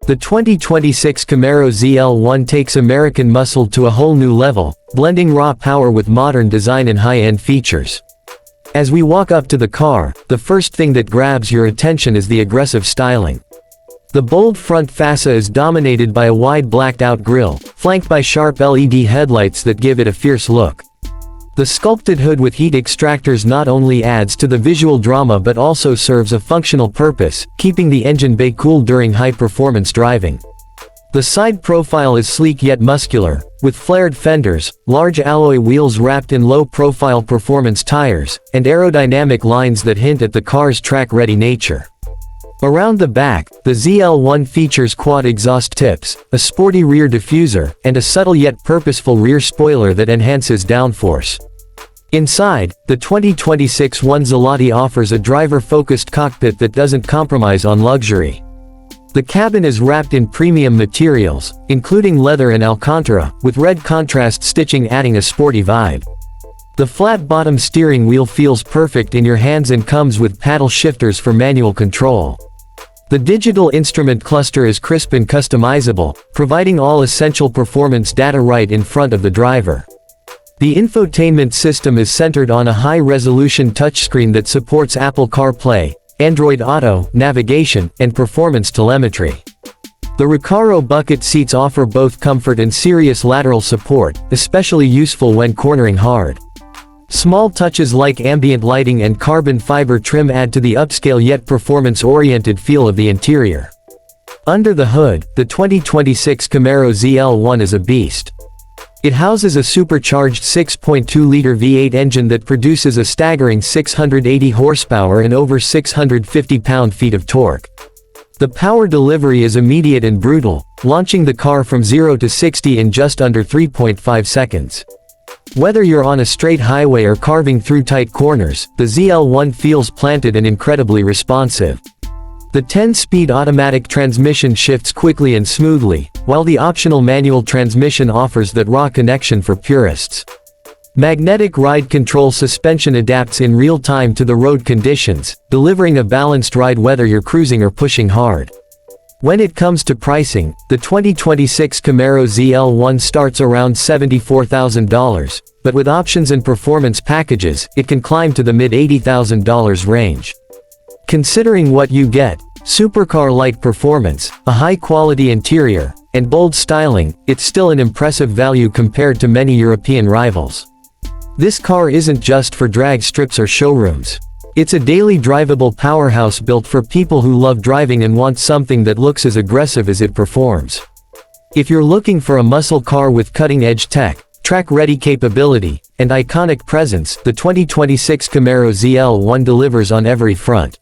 The 2026 Camaro ZL1 takes American muscle to a whole new level, blending raw power with modern design and high-end features. As we walk up to the car, the first thing that grabs your attention is the aggressive styling. The bold front fascia is dominated by a wide blacked-out grille, flanked by sharp LED headlights that give it a fierce look. The sculpted hood with heat extractors not only adds to the visual drama but also serves a functional purpose, keeping the engine bay cool during high-performance driving. The side profile is sleek yet muscular, with flared fenders, large alloy wheels wrapped in low-profile performance tires, and aerodynamic lines that hint at the car's track-ready nature. Around the back, the ZL1 features quad exhaust tips, a sporty rear diffuser, and a subtle yet purposeful rear spoiler that enhances downforce. Inside, the 2026 ZL1 offers a driver-focused cockpit that doesn't compromise on luxury. The cabin is wrapped in premium materials, including leather and Alcantara, with red contrast stitching adding a sporty vibe. The flat-bottom steering wheel feels perfect in your hands and comes with paddle shifters for manual control. The digital instrument cluster is crisp and customizable, providing all essential performance data right in front of the driver. The infotainment system is centered on a high-resolution touchscreen that supports Apple CarPlay, Android Auto, navigation, and performance telemetry. The Recaro bucket seats offer both comfort and serious lateral support, especially useful when cornering hard. Small touches like ambient lighting and carbon fiber trim add to the upscale yet performance-oriented feel of the interior. Under the hood, the 2026 Camaro ZL1 is a beast. It houses a supercharged 6.2-liter V8 engine that produces a staggering 680 horsepower and over 650 pound-feet of torque. The power delivery is immediate and brutal, launching the car from 0 to 60 in just under 3.5 seconds. Whether you're on a straight highway or carving through tight corners, the ZL1 feels planted and incredibly responsive. The 10-speed automatic transmission shifts quickly and smoothly, while the optional manual transmission offers that raw connection for purists. Magnetic ride control suspension adapts in real time to the road conditions, delivering a balanced ride whether you're cruising or pushing hard. When it comes to pricing, the 2026 Camaro ZL1 starts around $74,000, but with options and performance packages, it can climb to the mid-$80,000 range. Considering what you get, supercar-like performance, a high-quality interior, and bold styling, it's still an impressive value compared to many European rivals. This car isn't just for drag strips or showrooms. It's a daily drivable powerhouse built for people who love driving and want something that looks as aggressive as it performs. If you're looking for a muscle car with cutting-edge tech, track-ready capability, and iconic presence, the 2026 Camaro ZL1 delivers on every front.